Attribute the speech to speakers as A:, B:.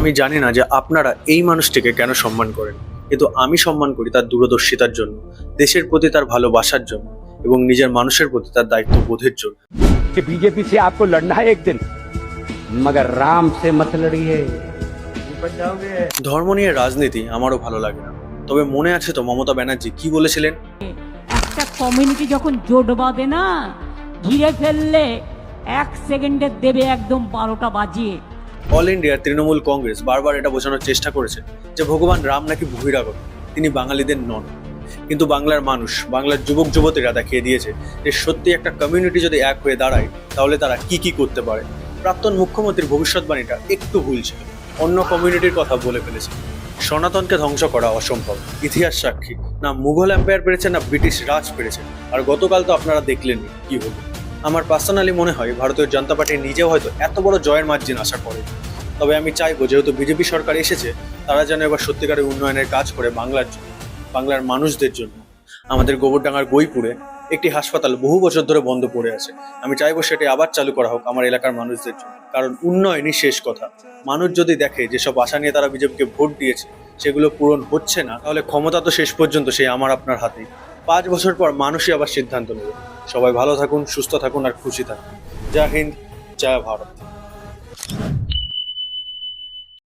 A: আমি জানি না যে আপনারা এই মানুষটিকে কেন সম্মান করেন, কিন্তু আমি সম্মান করি তার দূরদর্শিতার জন্য, দেশের প্রতি তার ভালোবাসার জন্য এবং নিজের মানুষের প্রতি তার দায়িত্ববোধের জন্য।
B: कि बीजेपी से आपको लड़ना है एक दिन, मगर राम से मत लड़िए, बच जाओगे।
A: ধর্ম নিয়ে রাজনীতি আমারও ভালো লাগে না, তবে মনে আছে তো মমতা ব্যানার্জি কি বলেছিলেন?
C: একটা কমিউনিটি যখন জোট বাঁধে না, ঘিরে ফেললে 1 সেকেন্ডে দেবে একদম 12টা বাজিয়ে।
A: অল ইন্ডিয়ার তৃণমূল কংগ্রেস বারবার এটা বোঝানোর চেষ্টা করেছে যে ভগবান রাম নাকি বহিরাগত, তিনি বাঙালিদের নন। কিন্তু বাংলার মানুষ, বাংলার যুবক যুবতীরা দেখিয়ে দিয়েছে যে সত্যি একটা কমিউনিটি যদি এক হয়ে দাঁড়ায় তাহলে তারা কি কি করতে পারে। প্রাক্তন মুখ্যমন্ত্রীর ভবিষ্যৎবাণীটা একটু ভুল ছিল, অন্য কমিউনিটির কথা বলে ফেলেছে। সনাতনকে ধ্বংস করা অসম্ভব, ইতিহাস সাক্ষী। না মুঘল এম্পায়ার পেরেছে, না ব্রিটিশ রাজ পেরেছে। আর গতকাল তো আপনারা দেখলেনই কি হলো। আমার পার্সোনালি মনে হয় ভারতীয় জনতা পার্টি নিজেও হয়তো এত বড় জয়ের মার্জিন আশা করে। তবে আমি চাইবো যেহেতু বিজেপি সরকার এসেছে, তারা যেন এবার সত্যিকারের উন্নয়নের কাজ করে বাংলার জন্য, বাংলার মানুষদের জন্য। আমাদের গোবরডাঙ্গার গৈপুরে একটি হাসপাতাল বহু বছর ধরে বন্ধ পড়ে আছে, আমি চাইবো সেটি আবার চালু করা হোক আমার এলাকার মানুষদের জন্য। কারণ উন্নয়নই শেষ কথা। মানুষ যদি দেখে যেসব আশা নিয়ে তারা বিজেপিকে ভোট দিয়েছে সেগুলো পূরণ হচ্ছে না, তাহলে ক্ষমতা তো শেষ পর্যন্ত সেই আমার আপনার হাতেই। 5 বছর পর মানুষই আবার সিদ্ধান্ত নেবে। সবাই ভালো থাকুন, সুস্থ থাকুন আর খুশি থাকুন। জয় হিন্দ, জয় ভারত।